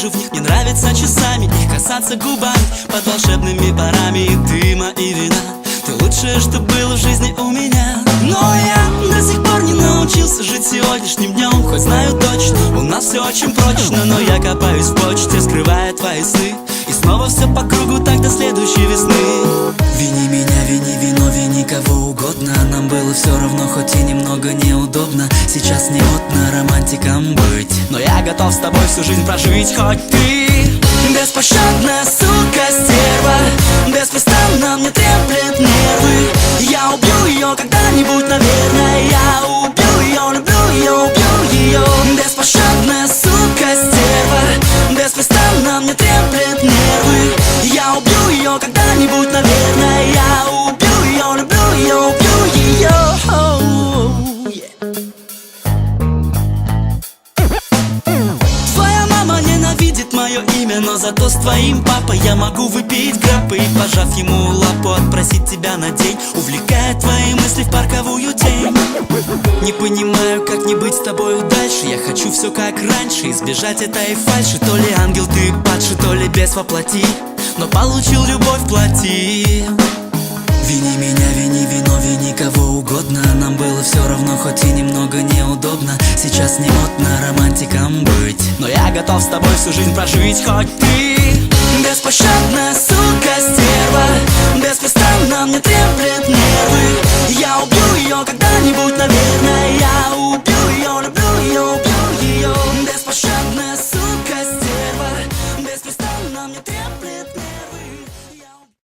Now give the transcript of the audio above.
вижу в них, мне нравится часами их касаться губами под волшебными парами дыма и вина. Ты лучшее, что было в жизни у меня. Но я до сих пор не научился жить сегодняшним днем. Хоть знаю точно, у нас все очень прочно, но я копаюсь в почте, скрывая твои сны. И снова все по кругу, так до следующей весны. Вини меня, вини вино, вини кого угодно. Нам было все равно, хоть и немного неудобно. Сейчас не модно романтиком быть, но я готов с тобой всю жизнь прожить. Хоть ты беспощадная сука, стерва, беспрестанно мне треплет нервы. Я убью ее когда-нибудь, наверное. Я убью ее, люблю ее, убью ее. Беспощадная сука, стерва, беспрестанно мне треплет нервы. Я убью ее когда-нибудь, наверное. Я убью ее, люблю ее, убью ее. Твоя мама ненавидит мое имя, но зато с твоим папой я могу выпить граппы и, пожав ему лапу, отпросить тебя на день, увлекая твои мысли в парковую тень. Не понимаю, как не быть с тобою дальше. Я хочу все как раньше, избежать этой фальши. То ли ангел ты падший, то ли бес воплоти, но получил любовь в плоти. Вини меня, вини вино, вини кого угодно. Нам было все равно, хоть и немного неудобно. Сейчас не модно романтиком быть, но я готов с тобой всю жизнь прожить. Хоть ты беспощадная сука, стерва, беспрестанно мне треплет